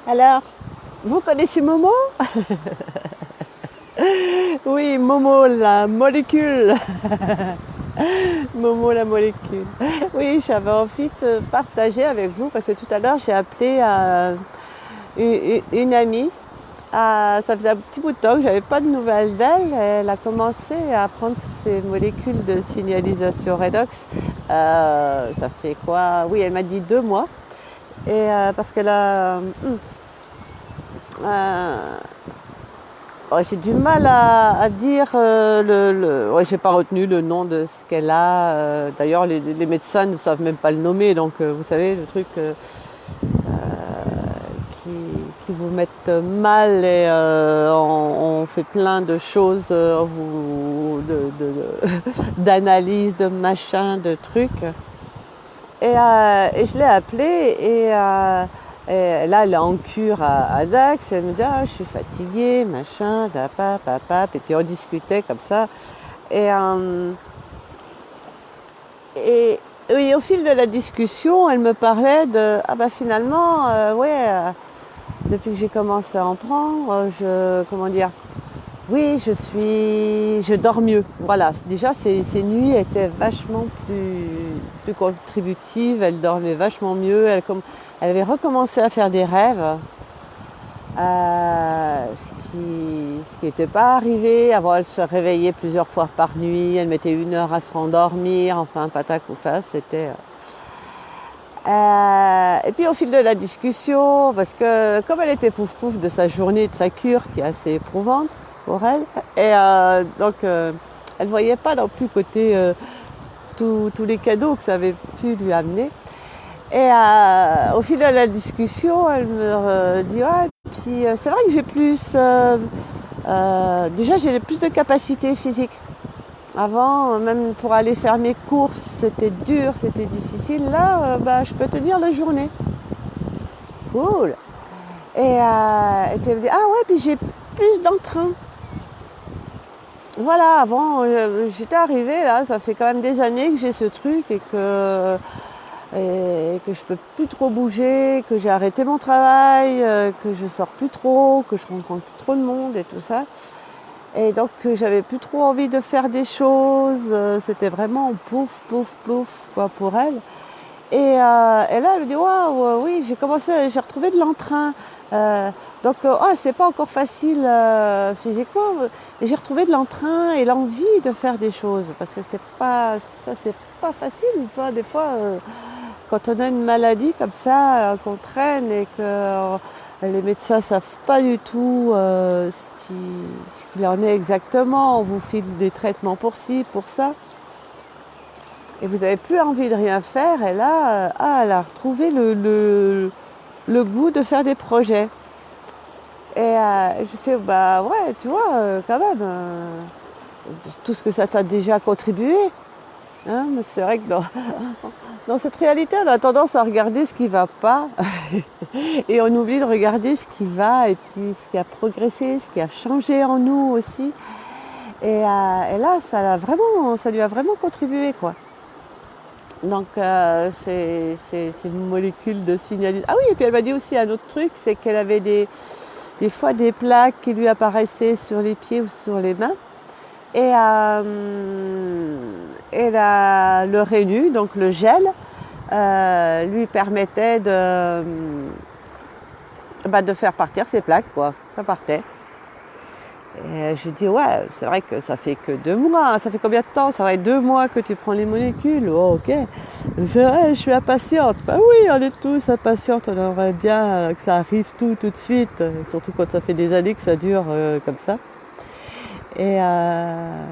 Alors, vous connaissez Momo? Oui, Momo, la molécule. Momo, la molécule. Oui, j'avais envie de partager avec vous parce que tout à l'heure, j'ai appelé une amie. Ça faisait un petit bout de temps que je n'avais pas de nouvelles d'elle. Elle a commencé à prendre ses molécules de signalisation redox. Ça fait quoi? Oui, elle m'a dit 2 mois. Et parce qu'elle a... euh, ouais, j'ai du mal à dire ouais, j'ai pas retenu le nom de ce qu'elle a. D'ailleurs, les médecins ne savent même pas le nommer. Donc, vous savez, le truc qui, qui vous mettent mal et on fait plein de choses, d'analyse, de machin, de trucs. Et je l'ai appelée et là, elle est en cure à Dax. Elle me dit ah, je suis fatiguée, machin, papap. Et puis on discutait comme ça. Et, euh, et, oui, au fil de la discussion, elle me parlait de ah bah finalement, ouais, depuis que j'ai commencé à en prendre, comment dire, oui, je dors mieux. Voilà, déjà ses nuits étaient vachement plus contributives, elle dormait vachement mieux, elle avait recommencé à faire des rêves, ce qui n'était pas arrivé. Avant, elle se réveillait plusieurs fois par nuit, elle mettait 1 heure à se rendormir, enfin, patac ou face, c'était... et puis au fil de la discussion, parce que comme elle était pouf-pouf de sa journée, de sa cure, qui est assez éprouvante pour elle, et donc elle ne voyait pas non plus côté tous les cadeaux que ça avait pu lui amener. Et au fil de la discussion, elle me dit ouais, puis c'est vrai que j'ai déjà j'ai plus de capacité physique. Avant, même pour aller faire mes courses, c'était dur, c'était difficile. Là, bah, je peux tenir la journée. Cool. Et puis elle me dit ah ouais, puis j'ai plus d'entrain. Voilà, avant, j'étais arrivée là, ça fait quand même des années que j'ai ce truc et que je peux plus trop bouger, que j'ai arrêté mon travail, que je sors plus trop, que je rencontre plus trop de monde et tout ça. Et donc j'avais plus trop envie de faire des choses. C'était vraiment plouf, plouf, plouf quoi pour elle. Et là, elle me dit waouh, oui, j'ai retrouvé de l'entrain. Donc, oh, c'est pas encore facile physiquement, mais j'ai retrouvé de l'entrain et l'envie de faire des choses parce que c'est pas facile. Toi, des fois, quand on a une maladie comme ça, qu'on traîne et que les médecins savent pas du tout ce qu'il en est exactement, on vous file des traitements pour ci, pour ça et vous n'avez plus envie de rien faire, et là, elle a retrouvé le goût de faire des projets. Et je fais, bah ouais, tu vois, quand même, tout ce que ça t'a déjà contribué. Hein, mais c'est vrai que dans cette réalité, on a tendance à regarder ce qui ne va pas, et on oublie de regarder ce qui va, et puis ce qui a progressé, ce qui a changé en nous aussi. Et là, ça lui a vraiment contribué, quoi. Donc, c'est une molécule de signalisation. Ah oui, et puis elle m'a dit aussi un autre truc, c'est qu'elle avait des fois des plaques qui lui apparaissaient sur les pieds ou sur les mains. Et le Rénu, donc le gel, lui permettait de faire partir ses plaques, quoi. Ça partait. Et je dis ouais, c'est vrai que ça fait que 2 mois. Ça fait combien de temps? Ça va être 2 mois que tu prends les molécules. Oh, ok. Je fais ouais, je suis impatiente. Ben oui, on est tous impatientes. On aimerait bien que ça arrive tout de suite. Surtout quand ça fait des années que ça dure comme ça. Et, euh,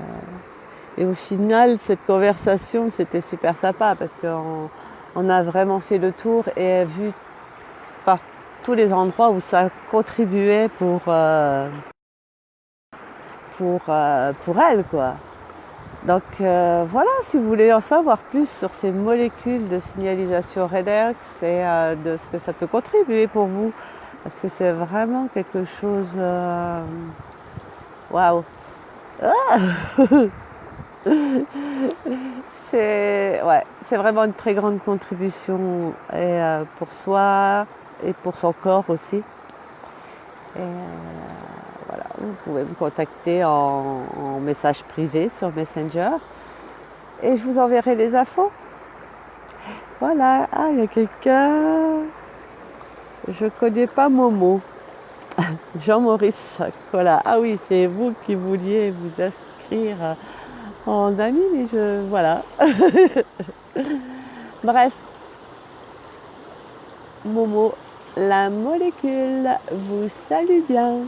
et au final, cette conversation, c'était super sympa parce qu'on a vraiment fait le tour et vu par tous les endroits où ça contribuait pour elle, quoi. Donc voilà, si vous voulez en savoir plus sur ces molécules de signalisation redox et de ce que ça peut contribuer pour vous, parce que c'est vraiment quelque chose... Waouh. C'est vraiment une très grande contribution et, pour soi et pour son corps aussi. Et voilà, vous pouvez me contacter en message privé sur Messenger et je vous enverrai les infos. Voilà, ah, il y a quelqu'un, je connais pas Momo, Jean-Maurice, voilà, ah oui, c'est vous qui vouliez vous inscrire en ami, mais voilà. Bref, Momo, la molécule vous salue bien.